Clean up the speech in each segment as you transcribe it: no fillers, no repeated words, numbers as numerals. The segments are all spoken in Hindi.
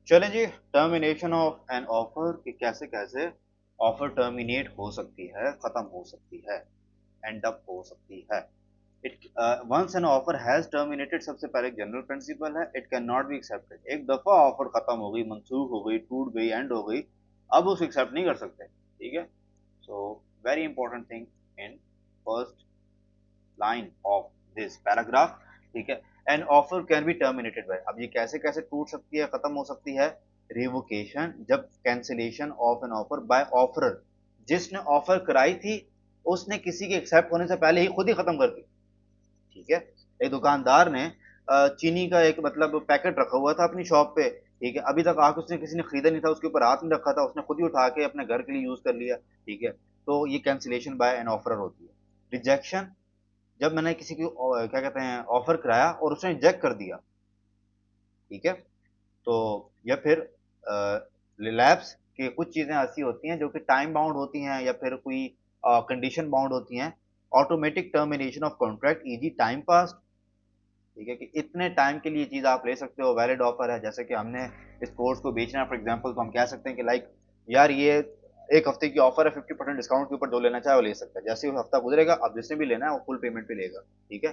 चलें जी, टर्मिनेशन ऑफ एन ऑफर कि कैसे कैसे ऑफर टर्मिनेट हो सकती है, खत्म हो सकती है, एंड अप हो सकती है। It once an offer has terminated, सबसे पहले एक जनरल प्रिंसिपल है, it can not be accepted. एक दफा ऑफर खत्म हो गई, मंसूख हो गई, टूट गई, एंड हो गई, अब उसको एक्सेप्ट नहीं कर सकते। ठीक है। So very important thing in first line of this paragraph. ठीक है। An offer can be terminated bye, अब ये कैसे कैसे टूट सकती है, खत्म हो सकती है। रिवोकेशन, जब cancellation of an offer by offerer, जिसने ऑफर कराई थी उसने किसी के एक्सेप्ट होने से पहले ही खुद ही खत्म कर दी। ठीक है। एक दुकानदार ने चीनी का एक मतलब पैकेट रखा हुआ था अपनी शॉप पे। ठीक है। अभी तक आके उसने किसी ने खरीदा नहीं था, उसके ऊपर हाथ नहीं रखा था, उसने खुद ही उठा के अपने घर के लिए यूज कर लिया। ठीक है। तो ये कैंसिलेशन बाय एन ऑफरर होती है। रिजेक्शन, जब मैंने किसी को क्या कहते हैं ऑफर कराया और उसने रिजेक्ट कर दिया। ठीक है। तो या फिर रिलैप्स के कुछ चीजें ऐसी होती हैं जो कि टाइम बाउंड होती हैं या फिर कोई कंडीशन बाउंड होती हैं। Automatic termination of contract easy time pass. ठीक है, कि इतने टाइम के लिए चीज आप ले सकते हो, वैलिड ऑफर है। जैसे कि हमने इस कोर्स को बेचना है फॉर एग्जांपल, तो हम कह सकते हैं कि लाइक यार ये एक हफ्ते की ऑफर है, 50% डिस्काउंट के ऊपर जो लेना चाहे वो ले सकता है। जैसे ही वो हफ्ता गुजरेगा, अब जिसने भी लेना है वो फुल पेमेंट पे लेगा। ठीक है।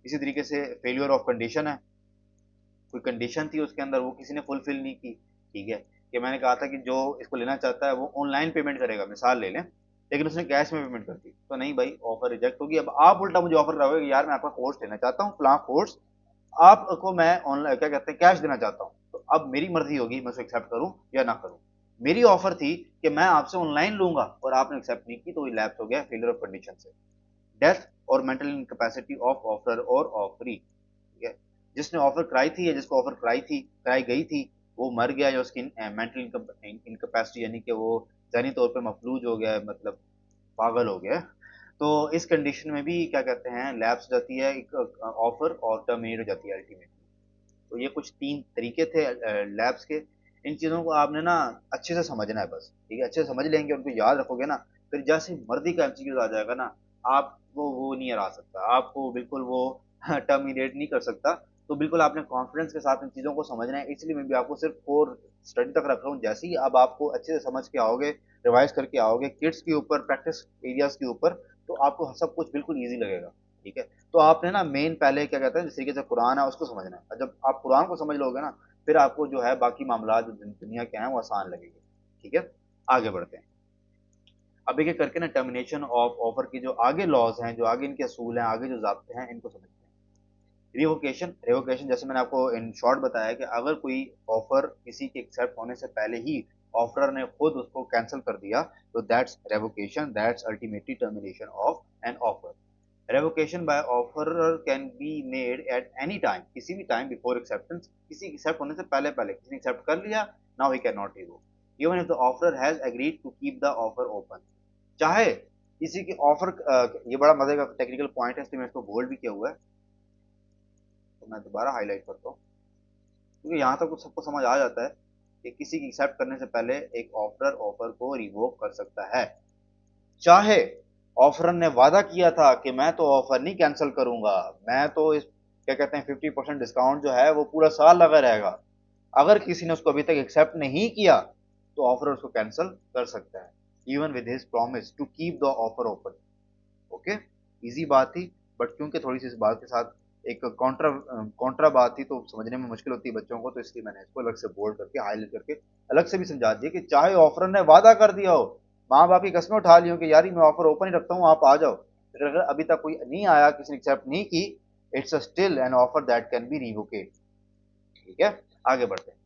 इसी तरीके से फेलियर ऑफ कंडीशन है, कोई कंडीशन थी उसके अंदर, वो किसी ने फुलफिल नहीं की। ठीक है। कि मैंने कहा था कि जो इसको लेना चाहता है वो ऑनलाइन पेमेंट करेगा, मिसाल ले लें, लेकिन उसने कैश में पेमेंट कर दी, तो नहीं भाई, ऑफर रिजेक्ट होगी। अब आप उल्टा मुझे ऑफर कराओगे कि यार मैं आपका कोर्स लेना चाहता हूँ, फलां कोर्स, आपको मैं ऑनलाइन क्या कहते हैं कैश देना चाहता हूँ, तो अब मेरी मर्जी होगी मैं उसे एक्सेप्ट करूँ या ना करूँ। मेरी ऑफर थी कि मैं आपसे ऑनलाइन लूंगा और आपने एक्सेप्ट नहीं की, तो ये लैप्स हो गया फेलियर ऑफ कंडीशन से। डेथ और मेंटल इनकैपेसिटी ऑफ ऑफर और ऑफरी। ठीक है। जिसने ऑफर कराई थी या जिसको ऑफर कराई गई थी, वो मर गया, या उसकी मेंटल इनकैपेसिटी यानी कि वो जहनी तौर पे मफलूज हो गया, मतलब पागल हो गया। तो इस कंडीशन में भी क्या कहते हैं लैप्स हो जाती है एक ऑफर, और टर्मिनेट हो जाती है अल्टीमेटली। तो ये कुछ तीन तरीके थे लैब्स के। इन चीज़ों को आपने ना अच्छे से समझना है बस। ठीक है। अच्छे से समझ लेंगे, उनको याद रखोगे ना, फिर जैसे मर्दी का एमसीक्यूज आ जाएगा ना, आपको वो नहीं हरा सकता, आपको बिल्कुल वो टर्मिनेट नहीं कर सकता। तो बिल्कुल आपने कॉन्फिडेंस के साथ इन चीज़ों को समझना है, इसलिए मैं भी आपको सिर्फ कोर स्टडी तक रख रहा हूँ। जैसे ही अब आपको अच्छे से समझ के आओगे, रिवाइज करके आओगे किड्स के ऊपर, प्रैक्टिस एरियाज के ऊपर, तो आपको सब कुछ बिल्कुल ईजी लगेगा। ठीक है। तो आपने ना मेन पहले क्या कहते हैं जिस तरीके से कुरान है उसको समझना है, और जब आप कुरान को समझ लोगे ना, फिर आपको जो है बाकी मामला जो दुनिया के हैं वो आसान लगेंगे। ठीक है। आगे बढ़ते हैं। अब एक एक करके ना टर्मिनेशन ऑफ ऑफर की जो आगे लॉज हैं, जो आगे इनके असूल हैं, आगे जो ज़ाब्ते हैं, इनको समझते हैं। रिवोकेशन, रिवोकेशन जैसे मैंने आपको इन शॉर्ट बताया कि अगर कोई ऑफर किसी के एक्सेप्ट होने से पहले ही ऑफरर ने खुद उसको कैंसिल कर दिया, तो that's revocation, that's ultimately termination of an offer. Revocation by offerer can be made at any time, किसी भी टाइम बिफोर एक्सेप्टेंस, किसी एक्सेप्ट होने से पहले पहले किसी ने एक्सेप्ट कर लिया, now he can not revoke even if the offerer has agreed to keep the offer open. चाहे किसी की ऑफर, ये बड़ा मजे का टेक्निकल पॉइंट है, इसलिए मैं इसको बोल्ड भी किया हुआ है, तो मैं दोबारा हाईलाइट करता हूँ, क्योंकि यहाँ तक तो सबको समझ आ जाता है कि किसी की एक्सेप्ट करने से पहले एक ऑफरर ऑफर को रिवोक कर सकता है। चाहे ऑफरर ने वादा किया था कि मैं तो ऑफर नहीं कैंसिल करूंगा, मैं तो इस क्या कहते हैं 50% डिस्काउंट जो है वो पूरा साल लगा रहेगा, अगर किसी ने उसको अभी तक एक्सेप्ट नहीं किया, तो ऑफर उसको कैंसिल कर सकता है, even with his promise to keep the offer open. Okay. Easy बात थी, बट क्योंकि थोड़ी सी इस बात के साथ एक कॉन्ट्रा कॉन्ट्रा बात थी, तो समझने में मुश्किल होती है बच्चों को, तो इसलिए मैंने इसको अलग से बोल्ड करके हाईलाइट करके अलग से भी समझा दिया कि चाहे ऑफर ने वादा कर दिया हो, माँ बाप की कस्में उठा ली हो कि यार मैं ऑफर ओपन ही रखता हूँ, आप आ जाओ, फिर अगर अभी तक कोई नहीं आया, किसी ने एक्सेप्ट नहीं की, it's still an offer that can be revoked. ठीक है। आगे बढ़ते हैं।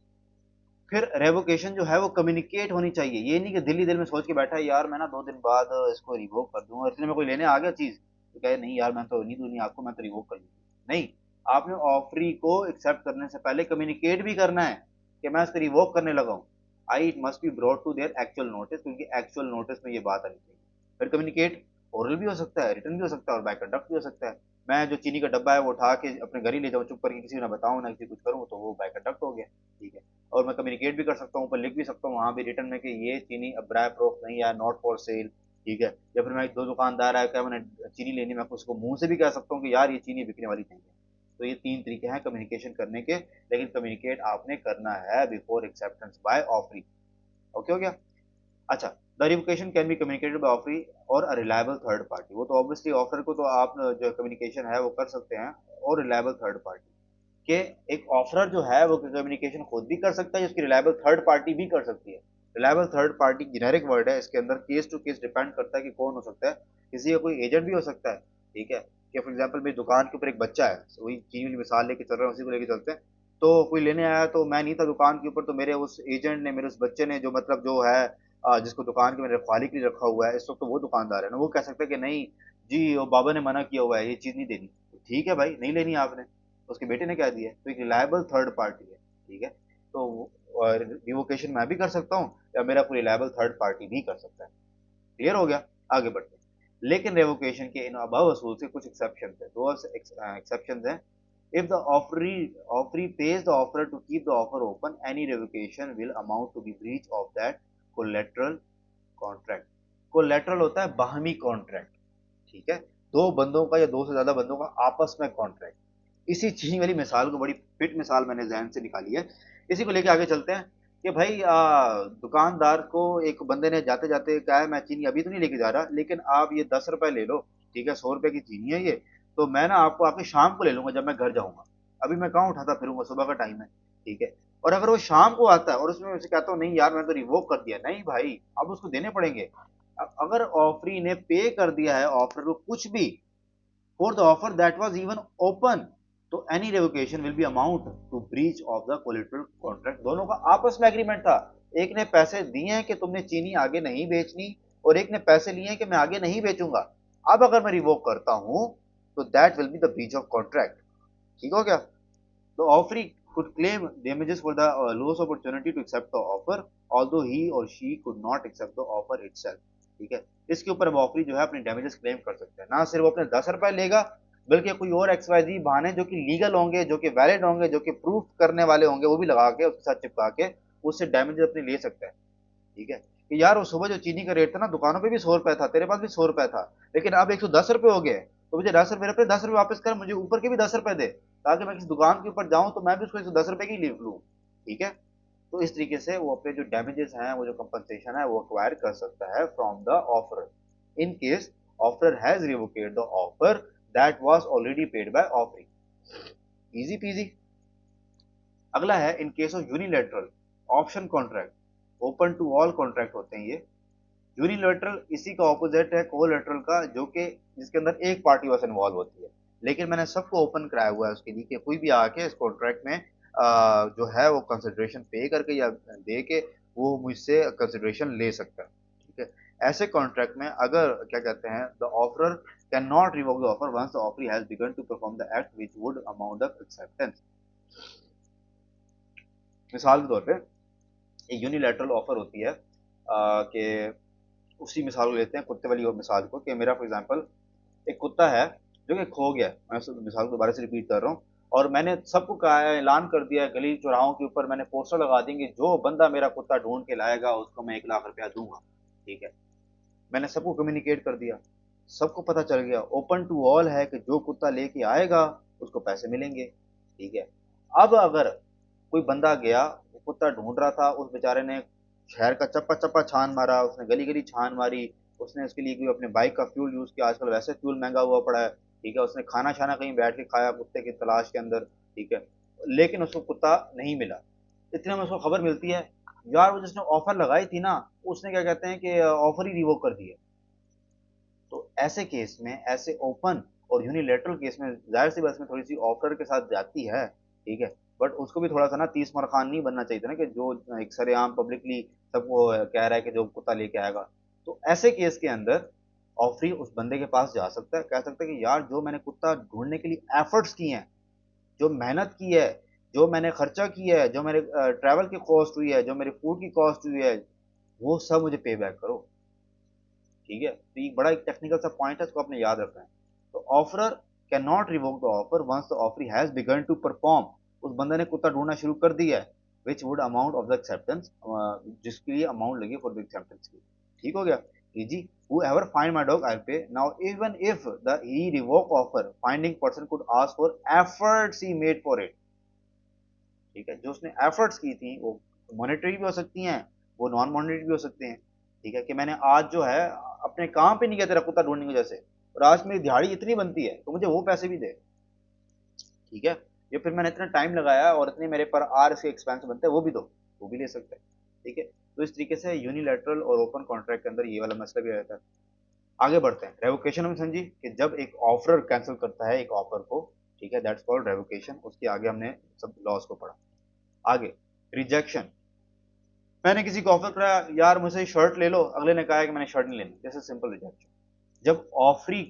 फिर रेवोकेशन जो है वो कम्युनिकेट होनी चाहिए, ये नहीं कि दिल ही दिल में सोच के बैठा है यार मैं ना 2 दिन बाद इसको रिवोक कर दूंगा, इतने में कोई लेने आ गया चीज, तो कहे नहीं यार मैं तो नहीं दूंगी आपको, मैं तो रिवोक कर लूंगी। नहीं, आपने ऑफरी को एक्सेप्ट करने से पहले कम्युनिकेट भी करना है कि मैं इसको रिवोक करने लगा हूँ। I it must be brought to their actual notice, क्योंकि एक्चुअल नोटिस में ये बात आनी चाहिए। फिर कम्युनिकेट ओरल भी हो सकता है, रिटर्न भी हो सकता है, और बाय कंडक्ट भी हो सकता है। मैं जो चीनी का डब्बा है वो उठा के अपने घर ही ले जाऊँ चुप करके, किसी को ना बताऊँ ना किसी कुछ करूँ, तो वो बाय कंडक्ट हो गया। ठीक है। और मैं कम्युनिकेट भी कर सकता हूँ, ऊपर लिख भी सकता हूँ वहाँ भी रिटर्न में कि ये चीनी अब ड्राई प्रोफ नहीं है, नॉट फॉर सेल। ठीक है। या फिर मैं दो दुकानदार है क्या, मैंने चीनी लेनी, मैं उसको मुंह से भी कह सकता हूँ कि यार ये चीनी बिकने वाली नहीं है। तो ये 3 तरीके हैं कम्युनिकेशन करने के, लेकिन कम्युनिकेट आपने करना है before acceptance bye offeree. Okay हो गया। अच्छा, the revocation can be communicated bye offeree और अ रिलायबल थर्ड पार्टी। वो तो ऑब्वियसली ऑफर को तो आप जो कम्युनिकेशन है वो कर सकते हैं, और रिलायबल थर्ड पार्टी के, एक ऑफरर जो है वो कम्युनिकेशन खुद भी कर सकता है, जिसकी रिलायबल थर्ड पार्टी भी कर सकती है। Reliable third party generic word है, इसके अंदर केस टू केस डिपेंड करता है कि कौन हो सकता है। किसी का कोई एजेंट भी हो सकता है, ठीक है, कि फॉर एग्जांपल मेरी दुकान के ऊपर एक बच्चा है, वही चीनी वाली मिसाल लेके चल रहे हैं, उसी को लेके चलते हैं। तो कोई लेने आया तो मैं नहीं था दुकान के ऊपर, तो मेरे उस एजेंट ने, मेरे उस बच्चे ने, जो मतलब जो है जिसको दुकान के मैंने रखवाली के लिए रखा हुआ है इस वक्त, तो वो दुकानदार है ना, वो कह सकता है कि नहीं जी, वो बाबा ने मना किया हुआ है, ये चीज़ नहीं देनी। तो ठीक है भाई, नहीं लेनी आपने, उसके बेटे ने कह दिया, तो एक रिलायबल थर्ड पार्टी है, ठीक है। तो रिवोकेशन मैं भी कर सकता हूँ, या मेरा कोई रिलायबल थर्ड पार्टी भी कर सकता है। क्लियर हो गया। आगे बढ़ते हैं। लेकिन रेवोकेशन के इन अबव असूल से कुछ एक्सेप्शन है, दो एक्सेप्शन हैं। If the offeree pays the offerer to keep the offer open, any revocation will amount to the breach of that collateral contract। Collateral होता है बाहमी कॉन्ट्रैक्ट, ठीक है, दो बंदों का या दो से ज्यादा बंदों का आपस में कॉन्ट्रैक्ट। इसी चीनी वाली मिसाल को, बड़ी फिट मिसाल मैंने जहन से निकाली है, इसी को लेके आगे चलते हैं। कि भाई दुकानदार को एक बंदे ने जाते जाते कहा है, मैं चीनी अभी तो नहीं लेके जा रहा, लेकिन आप ये 10 रुपए ले लो, ठीक है, 100 रुपए की चीनी है ये, तो मैं ना आपको आके शाम को ले लूंगा जब मैं घर जाऊंगा, अभी मैं कहाँ उठाता फिरूंगा, सुबह का टाइम है, ठीक है। और अगर वो शाम को आता है और उसमें उसे कहता हूँ नहीं यार मैं तो रिवोक कर दिया, नहीं भाई अब उसको देने पड़ेंगे। अगर ऑफरी ने पे कर दिया है ऑफर को कुछ भी, for the offer that was even open, तो any revocation will be amount to breach of the collateral contract। दोनों का आपस में एग्रीमेंट था, एक ने पैसे दिए हैं कि तुमने चीनी आगे नहीं बेचनी, और एक ने पैसे लिए हैं कि मैं आगे नहीं बेचूंगा। अब अगर मैं रिवोक करता हूं तो that will be the breach of contract. ठीक हो गया। The offeree could claim damages for the loss opportunity to accept the offer, although he or she could not accept the offer itself। ठीक है, इसके ऊपर अब ऑफरी जो है अपनी डैमेजेस क्लेम कर सकते हैं। ना सिर्फ वो अपने 10 रुपए लेगा, बल्कि कोई और XYZ बहाने जो कि लीगल होंगे, जो कि वैलिड होंगे, जो कि प्रूफ करने वाले होंगे, वो भी लगा के उसके साथ चिपका के उससे डैमेजेस अपने ले सकता है। ठीक है, कि यार वो सुबह जो चीनी का रेट था ना, दुकानों पे भी 100 रुपए था, तेरे पास भी 100 रुपए था, लेकिन अब 110 रुपए हो गए, तो मुझे 10 रुपए, मेरे अपने 10 रुपए वापस कर, मुझे ऊपर के भी 10 रुपए दे, ताकि मैं किसी दुकान के ऊपर जाऊं तो मैं भी उसको 110 रुपए की लिख लूं। ठीक है, तो इस तरीके से वो अपने जो डैमेजेस हैं, वो जो कंपनसेशन है, वो अक्वायर कर सकता है from the offer, in case offer has revoked the offer that was already paid by offering. Easy peasy. अगला है in case of unilateral option contract, open to all contract होते हैं ये। यूनिलेटरल इसी का ऑपोजिट है कोलेटरल का, जो कि जिसके अंदर एक पार्टी बस इन्वॉल्व होती है, लेकिन मैंने सबको ओपन कराया हुआ है उसके लिए कि कोई भी आके इस कॉन्ट्रैक्ट में जो है वो कंसिडरेशन पे करके या दे के वो मुझसे कंसिडरेशन ले सकता है। ठीक है, ऐसे कॉन्ट्रैक्ट में अगर क्या कहते हैं, the offerer can not revoke the offer once the offer has begun to perform the act which would amount the acceptance. मिसाल के तौर पे एक यूनिलैटरल ऑफर होती है कि उसी मिसाल को लेते हैं, कुत्ते वाली मिसाल को, कि मेरा फॉर एग्जांपल एक कुत्ता है जो कि खो गया, मैं उस मिसाल को दोबारा से रिपीट कर रहा हूँ, और मैंने सबको कहा है, ऐलान कर दिया है, गली चौराहों के ऊपर मैंने पोस्टर लगा देंगे, जो बंदा मेरा कुत्ता ढूंढ के लाएगा उसको मैं 1 लाख रुपया दूंगा। ठीक है, मैंने सबको कम्युनिकेट कर दिया, सबको पता चल गया, ओपन टू ऑल है कि जो कुत्ता लेके आएगा उसको पैसे मिलेंगे। ठीक है, अब अगर कोई बंदा गया, वो कुत्ता ढूंढ रहा था, उस बेचारे ने शहर का चप्पा चप्पा छान मारा, उसने गली गली छान मारी, उसने उसके लिए कोई अपने बाइक का फ्यूल यूज किया, आजकल वैसे फ्यूल महंगा हुआ पड़ा है, ठीक है, उसने खाना शाना कहीं बैठ के खाया कुत्ते की तलाश के अंदर, ठीक है, लेकिन उसको कुत्ता नहीं मिला। इतने में उसको खबर मिलती है, यार वो जिसने ऑफर लगाई थी ना, उसने क्या कहते हैं कि ऑफर ही रिवोक कर दिया। तो ऐसे केस में, ऐसे ओपन और यूनिलेटरल केस में, जाहिर सी बात में थोड़ी सी ऑफर के साथ जाती है, ठीक है, बट उसको भी थोड़ा सा ना तीस मार खान नहीं बनना चाहिए था ना, कि जो एक सरेआम पब्लिकली सबको कह रहा है कि जो कुत्ता लेके आएगा। तो ऐसे केस के अंदर ऑफरी उस बंदे के पास जा सकता है, कह सकता है कि यार जो मैंने कुत्ता ढूंढने के लिए एफर्ट्स किए हैं, जो मेहनत की है, जो मैंने खर्चा किया है, जो मेरे ट्रैवल की कॉस्ट हुई है, जो मेरे फूड की कॉस्ट हुई है, वो सब मुझे पे बैक करो। ठीक है, तो ये बड़ा एक टेक्निकल सा पॉइंट है, इसको आपने याद रखना है। तो offerer can not revoke the offer once the offer has begun to perform, उस बंदे ने कुत्ता ढूंढना शुरू कर दिया है, which would amount of the acceptance, जिसके लिए अमाउंट लगी फॉर द एक्सेप्टेंस की। ठीक हो गया, easy. whoever find my dog I'll pay. Now even if the he revoke offer, finding person could ask for efforts he made for it. ठीक है, जो उसने एफर्ट्स की थी वो मॉनेटरी भी हो सकती हैं, वो नॉन मॉनेटरी भी हो सकते हैं। ठीक है, कि मैंने आज जो है अपने काम पे नहीं गया तेरा कुत्ता ढूंढने की वजह से, और आज मेरी दिहाड़ी इतनी बनती है तो मुझे वो पैसे भी दे। ठीक है, ये फिर मैंने इतना टाइम लगाया और इतने मेरे पर आर से एक्सपेंस बनते हैं वो भी दो, वो भी ले सकते हैं। ठीक है, तो इस तरीके से यूनिलैटरल और ओपन कॉन्ट्रैक्ट के अंदर ये वाला मसला भी रहता है। आगे बढ़ते हैं, रेवोकेशन में समझी कि जब एक ऑफर कैंसिल करता है एक ऑफर को, ठीक है, दैट्स कॉल्ड रेवोकेशन। उसके आगे हमने सब लॉस को पढ़ा। आगे रिजेक्शन, मैंने किसी को ऑफर कराया, यार मुझे शर्ट ले लो, अगले ने कहा है कि मैंने शर्ट नहीं लेनी, जैसे सिंपल रिजेक्शन। जब ऑफरी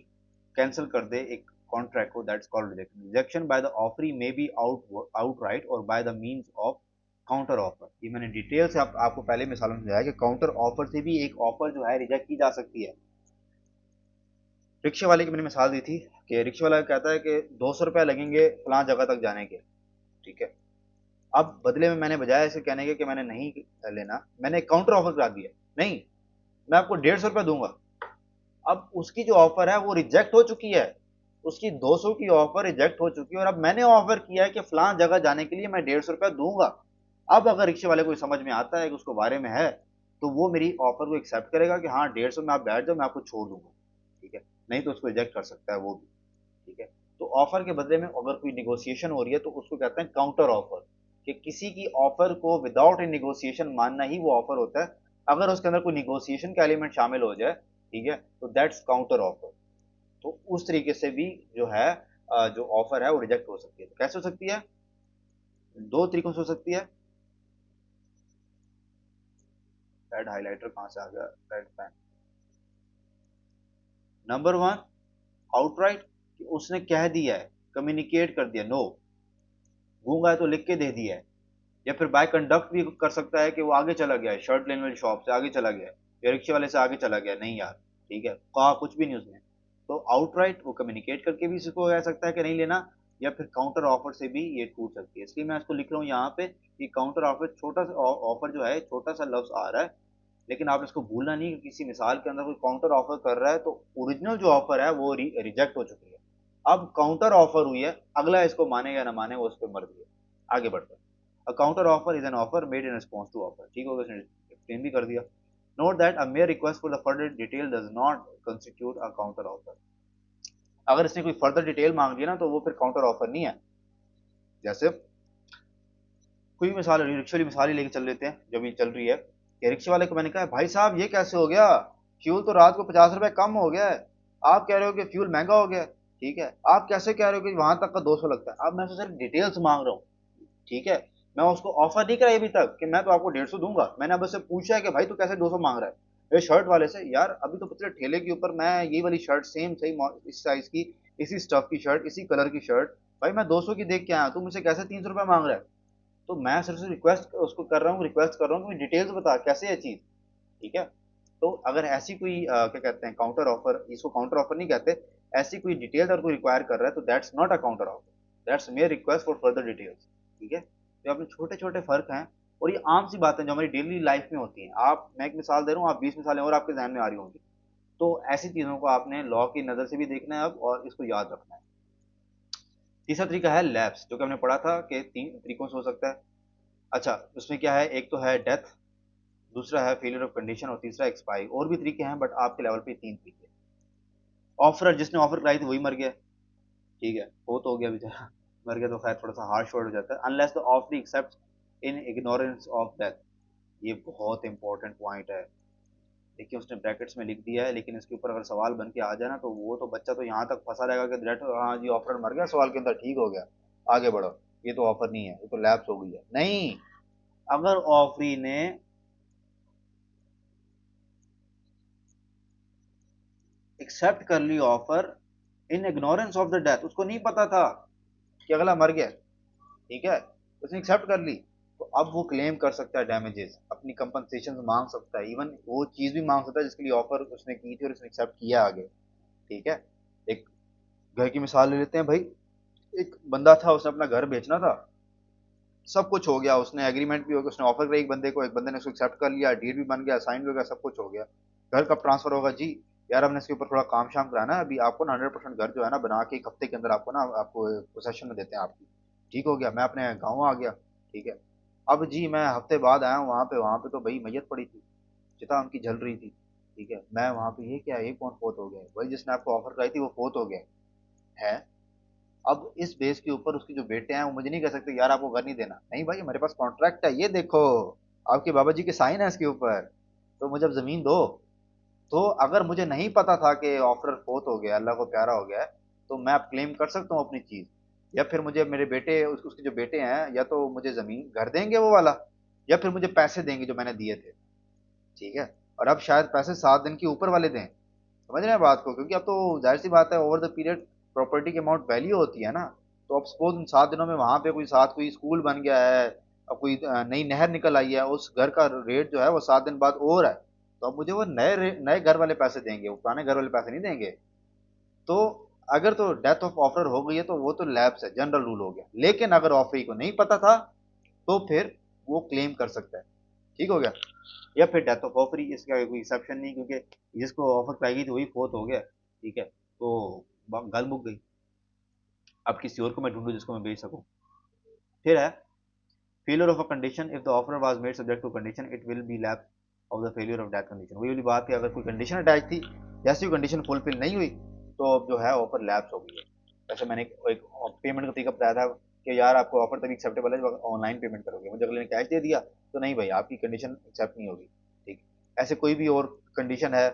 कैंसिल कर दे एक कॉन्ट्रैक्ट को, that's called rejection. Rejection by the offeree may be outright और by the means of counter offer. ये मैंने डिटेल से आपको पहले मिसाल में समझाया कि काउंटर ऑफर से भी एक ऑफर जो है रिजेक्ट की जा सकती है। रिक्शे वाले की मैंने मिसाल दी थी कि रिक्शे वाला कहता है कि 200 रुपये लगेंगे फलां जगह तक जाने के। ठीक है, अब बदले में मैंने बजाय ऐसे कहने के कि मैंने नहीं लेना, मैंने एक काउंटर ऑफर करा दिया, नहीं मैं आपको 150 रुपये दूंगा। अब उसकी जो ऑफर है वो रिजेक्ट हो चुकी है, उसकी 200 की ऑफर रिजेक्ट हो चुकी है, और अब मैंने ऑफर किया है कि फलां जगह जाने के लिए मैं 150 रुपया दूंगा। अब अगर रिक्शे वाले को समझ में आता है कि उसको बारे में है, तो वो मेरी ऑफर को एक्सेप्ट करेगा कि हाँ 150 में आप बैठ जाओ, मैं आपको छोड़ दूंगा। ठीक है, नहीं तो उसको रिजेक्ट कर सकता है वो भी। ठीक है, तो ऑफर के बदले में अगर कोई निगोशिएशन हो रही है तो उसको कहते हैं काउंटर ऑफर, कि किसी की ऑफर को विदाउट ए निगोशिएशन मानना ही वो ऑफर होता है। अगर उसके अंदर कोई निगोशिएशन का एलिमेंट शामिल हो जाए, ठीक है, तो दैट्स काउंटर ऑफर। तो उस तरीके से भी जो है जो ऑफर है वो रिजेक्ट हो सकती है। तो कैसे हो सकती है? दो तरीकों से हो सकती है। रेड हाइलाइटर कहां से आ गया, red pen. Number one, outright, कि उसने कह दिया है, कम्युनिकेट कर दिया, नो, गूंगा है तो लिख के दे दिया है। या फिर बाय कंडक्ट भी कर सकता है कि वो आगे चला गया है, शर्ट लेने वाली शॉप से आगे चला गया है, या रिक्शे वाले से आगे चला गया, नहीं यार, ठीक है, कहा कुछ भी नहीं उसने। तो आउटराइट वो कम्युनिकेट करके भी इसको कह सकता है कि नहीं लेना, या फिर काउंटर ऑफर से भी ये टूट सकती है। इसलिए मैं इसको लिख रहा हूँ यहाँ पे कि काउंटर ऑफर, छोटा सा ऑफर जो है, छोटा सा लफ्ज आ रहा है, लेकिन आप इसको भूलना नहीं कि किसी मिसाल के अंदर कोई काउंटर ऑफर कर रहा है तो ओरिजिनल जो ऑफर है वो रिजेक्ट हो चुकी है। अब काउंटर ऑफर हुई है, अगला इसको माने या ना माने वो उस पर मर्जी है। आगे बढ़ते हैं। A counter offer is an offer made in response to offer. ठीक हो गया, इसने एक्सप्लेन भी कर दिया। Note that a mere request for the further detail does not constitute a counter offer. अगर इसने कोई फर्दर डिटेल मांग लिया ना तो वो फिर काउंटर ऑफर नहीं है। जैसे कोई मिसाल, रिक्शे वाली मिसाल ही लेके चल लेते हैं जो भी चल रही है, कि रिक्शे वाले को मैंने कहा भाई साहब ये कैसे हो गया, फ्यूल तो रात को 50 रुपए कम हो गया है, आप कह रहे हो कि फ्यूल महंगा हो गया। ठीक है, आप कैसे कह रहे हो कि वहां तक का 200 लगता है। अब मैं उससे सिर्फ डिटेल्स मांग रहा हूँ। ठीक है, मैं उसको ऑफर नहीं कराई अभी तक कि मैं तो आपको 150 दूंगा, मैंने अब उससे पूछा है कि भाई तू कैसे 200 मांग रहा है। ये शर्ट वाले से, यार अभी तो पिछले ठेले के ऊपर मैं ये वाली शर्ट सेम सही इस साइज की, इसी स्टफ की शर्ट, इसी कलर की शर्ट, भाई मैं 200 की देख के आया, तू मुझे कैसे 300 रुपये मांग रहा है। तो मैं सिर्फ रिक्वेस्ट उसको कर रहा हूँ, रिक्वेस्ट कर रहा हूँ कि डिटेल्स बता कैसे है चीज। ठीक है, तो अगर ऐसी कोई क्या कहते हैं काउंटर ऑफर, इसको काउंटर ऑफर नहीं कहते, ऐसी कोई डिटेल अगर कोई रिक्वायर कर रहा है तो that's not a counter offer, that's mayor request for further details. ठीक है, तो अपने छोटे छोटे फर्क हैं, और ये आम सी बातें जो हमारी डेली लाइफ में होती हैं। आप, मैं एक मिसाल दे रहा हूँ, आप 20 मिसालें और आपके जहन में आ रही होंगी। तो ऐसी चीजों को आपने लॉ की नजर से भी देखना है अब, और इसको याद रखना है। तीसरा तरीका है लैप्स, जो कि हमने पढ़ा था कि 3 तरीकों से हो सकता है। अच्छा, उसमें क्या है, एक तो है डेथ, दूसरा है फेलियर ऑफ कंडीशन, और तीसरा एक्सपायरी। और भी तरीके हैं बट आपके लेवल पे 3 तरीके। ऑफर, जिसने ऑफर कराई थी वही मर गया। ठीक है, वो तो हो गया बेचारा, मर गया तो खैर थोड़ा सा हार्श वर्ड हो जाता है। Unless the offer accept in ignorance of death. ये बहुत इंपॉर्टेंट पॉइंट है। देखिए उसने ब्रैकेट्स में लिख दिया है, लेकिन इसके ऊपर अगर सवाल बन के आ जाए ना तो वो तो बच्चा तो यहाँ तक फंसा रहेगा कि डेट, हाँ जी ऑफर मर गया सवाल के अंदर, ठीक हो गया, आगे बढ़ो, ये तो ऑफर नहीं है, ये तो लैप्स हो गई है। नहीं, अगर ऑफरी ने एक्सेप्ट कर ली offer in ignorance of the death, उसको नहीं पता था कि अगला मर गया, ठीक है, उसने एक्सेप्ट कर ली, तो अब वो क्लेम कर सकता है डैमेजेस, अपनी कंपनसेशन मांग सकता है, इवन वो चीज भी मांग सकता है जिसके लिए ऑफर उसने की थी और उसने एक्सेप्ट किया आगे। ठीक है, एक घर की मिसाल ले लेते हैं भाई। एक बंदा था, उसने अपना घर बेचना था, सब कुछ हो गया, उसने एग्रीमेंट भी हो गया, उसने ऑफर किया एक बंदे को, एक बंदे ने उसको एक्सेप्ट कर लिया, डीड भी बन गया, साइन भी हो गया, सब कुछ हो गया। घर कब ट्रांसफर होगा जी? यार हमने इसके ऊपर थोड़ा काम शाम कराना है, अभी आपको ना 100% घर जो है ना बना के 1 हफ्ते के अंदर आपको ना आपको पोसेशन में देते हैं आपकी। ठीक हो गया, मैं अपने गाँव आ गया। ठीक है। अब जी मैं हफ्ते बाद आया हूँ वहाँ पे तो भाई मैयत पड़ी थी, चिता उनकी जल रही थी। ठीक है, मैं वहाँ पे, ये क्या है, ये कौन फोत हो गया है? वही जिसने आपको ऑफर कराई थी वो फोत हो गया है। अब इस बेस के ऊपर उसके जो बेटे हैं वो मुझे नहीं कह सकते यार आपको घर नहीं देना, नहीं भाई हमारे पास कॉन्ट्रैक्ट है, ये देखो आपके बाबा जी के साइन है इसके ऊपर, तो मुझे अब जमीन दो। तो अगर मुझे नहीं पता था कि ऑफर फोत हो गया, अल्लाह को प्यारा हो गया है, तो मैं अब क्लेम कर सकता हूँ अपनी चीज। या फिर मुझे मेरे बेटे उसके जो बेटे हैं, या तो मुझे जमीन घर देंगे वो वाला, या फिर मुझे पैसे देंगे जो मैंने दिए थे। ठीक है। और अब शायद पैसे 7 दिन के ऊपर वाले दें। समझ रहे हैं बात को, क्योंकि अब तो जाहिर सी बात है ओवर द पीरियड प्रॉपर्टी की अमाउंट वैल्यू होती है ना। तो अब सपोज उन 7 दिनों में वहां पे कोई स्कूल बन गया है, अब कोई नई नहर निकल आई है, उस घर का रेट जो है वो 7 दिन बाद और है, तो अब मुझे वो नए घर वाले पैसे देंगे, वो पुराने घर वाले पैसे नहीं देंगे। तो अगर तो डेथ ऑफ ऑफर हो गई है तो वो तो लैप्स है, जनरल रूल हो गया। लेकिन अगर ऑफरी को नहीं पता था तो फिर वो क्लेम कर सकता है। ठीक हो गया। या फिर डेथ ऑफ ऑफर ही, इसका कोई एक्सेप्शन नहीं, क्योंकि जिसको ऑफर कराई गई थी वही फोत हो गया। ठीक है, तो गल मुक गई। अब किसी और को मैं ढूंढूं जिसको मैं बेच सकूं। फिर है failure of a condition, if the offer was made subject to condition it will be lapse of the failure of that condition. वही वाली बात है, अगर कोई कंडीशन अटैच थी, जैसी वो कंडीशन फुलफिल नहीं हुई, तो अब जो है ऑफर लैप्स हो गई है। वैसे मैंने एक पेमेंट का तरीका बताया था कि यार आपको ऑफर तभी एक्सेप्टेबल है जब ऑनलाइन पेमेंट करोगे, मुझे अगले ने कैश दे दिया तो नहीं भाई आपकी कंडीशन एक्सेप्ट नहीं होगी। ठीक। ऐसे कोई भी और कंडीशन है,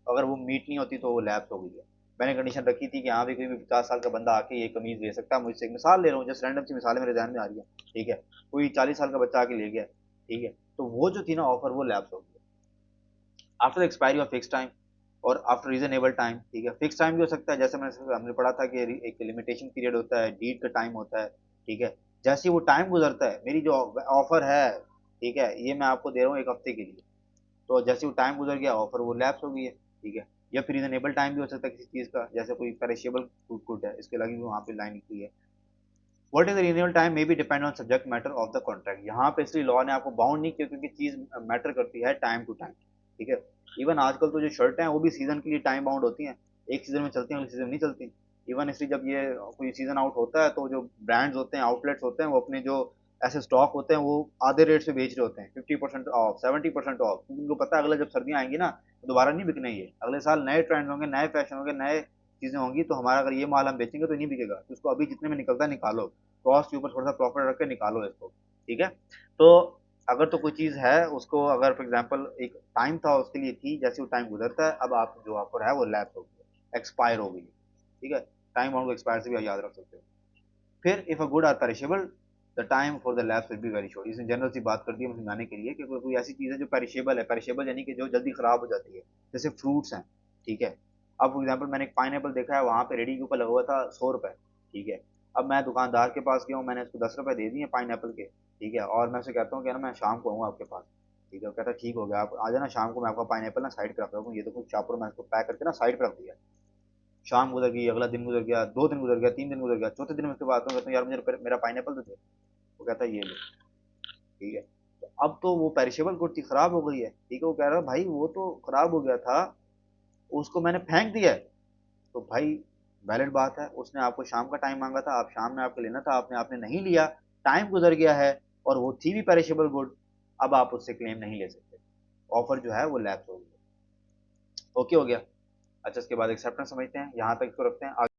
अगर वो मीट नहीं होती तो वो लैप्स हो गई है। मैंने कंडीशन रखी थी कि हाँ भी कोई भी 50 साल का बंदा आके ये कमीज ले सकता है, मुझसे एक मिसाल ले रहा हूँ, जस्ट रैंडम सी मिसाल मेरे ध्यान में आ रही है। ठीक है। कोई 40 साल का बच्चा आके ले गया। ठीक है। तो वो जो थी ना ऑफर वो लैप्स हो गई after the expiry of fix time और आफ्टर रीजनेबल टाइम। ठीक है, फिक्स टाइम भी हो सकता है, जैसे मैंने हमने पढ़ा था कि एक लिमिटेशन पीरियड होता है, डीड का टाइम होता है। ठीक है। जैसे ही वो टाइम गुजरता है, मेरी जो ऑफर है, ठीक है, ये मैं आपको दे रहा हूँ 1 हफ्ते के लिए, तो जैसे वो टाइम गुजर गया ऑफर वो लैप्स हो गई है। ठीक है। या फिर रीजनेबल टाइम भी हो सकता है किसी चीज़ का, जैसे कोई पेरिशेबल गुड है, इसके लगी भी वहाँ पे लाइन निकली है। What is the reasonable time may be depend on subject matter of the contract. यहाँ पे इसलिए लॉ ने आपको बाउंड नहीं किया, क्योंकि चीज मैटर करती है टाइम टू टाइम। ठीक है। इवन आजकल तो जो शर्ट हैं वो भी सीजन के लिए टाइम बाउंड होती हैं, एक सीजन में चलती हैं अगले सीजन में नहीं चलती। इवन इसलिए जब ये कोई सीजन आउट होता है तो जो ब्रांड्स होते हैं, आउटलेट्स होते हैं, वो अपने जो ऐसे स्टॉक होते हैं वो आधे रेट से बेच रहे होते हैं, 50% ऑफ, 70% ऑफ, क्योंकि उनको पता है अगले जब सर्दियाँ आएंगी ना तो दोबारा नहीं बिकने, ये अगले साल नए ट्रेंड होंगे, नए फैशन होंगे, नए चीजें होंगी, तो हमारा अगर ये माल हम बेचेंगे तो नहीं बिकेगा, तो उसको अभी जितने में निकलता है निकालो, कॉस्ट के ऊपर थोड़ा सा प्रॉफिट रख के निकालो इसको। ठीक है। तो अगर तो कोई चीज़ है उसको, अगर फॉर एग्जांपल एक टाइम था उसके लिए थी, जैसे वो टाइम गुजरता है अब आप जो ऑफर है वो लैप्स हो गई है, एक्सपायर हो गई है। ठीक है। टाइम बाउंड को एक्सपायर से भी याद रख सकते हो। फिर if a good are perishable the time for the lapse will be very short. इसने जनरल सी बात कर दी है समझाने के लिए कि कोई ऐसी चीज़ है जो पेरिशेबल है, पेरिशेबल यानी कि जो जल्दी खराब हो जाती है, जैसे फ्रूट्स हैं। ठीक है। अब फॉर एग्जाम्पल मैंने एक पाइन देखा है, वहाँ पे रेडी के ऊपर लगा हुआ था 100 रुपये। ठीक है। अब मैं दुकानदार के पास गया हूँ, मैंने उसको 10 रुपये दे दिए पाइन के। ठीक है। और मैं उसे कहता हूँ कि ना मैं शाम को आऊँगा आपके पास। ठीक है। वो कहता है ठीक हो गया, आप आ जाना शाम को, मैं आपका पाइन ना साइड पर रख रहा हूँ, ये तो कुछ शापर मैं इसको पैक करके ना साइड पर रख दिया। शाम गुजर गई, अगला दिन गुजर गया, 2 दिन गुजर गया, 3 दिन गुजर गया, चौथे दिन में उसके बाद कहता हूँ यार मुझे मेरा पाइनएप्पल तो दे। वो कहता है ये लो। ठीक है। तो अब तो वो पेरिशेबल गुड थी, खराब हो गई है। ठीक है। वो कह रहा है भाई वो तो खराब हो गया था, उसको मैंने फेंक दिया है। तो भाई वैलिड बात है, उसने आपको शाम का टाइम मांगा था, आप शाम में आपको लेना था, आपने आपने नहीं लिया, टाइम गुजर गया है, और वो थी भी पेरिशेबल गुड, अब आप उससे क्लेम नहीं ले सकते, ऑफर जो है वो लैप्स हो गया। ओके हो गया। अच्छा, इसके बाद एक्सेप्टेंस समझते हैं, यहाँ तक इसको रखते हैं।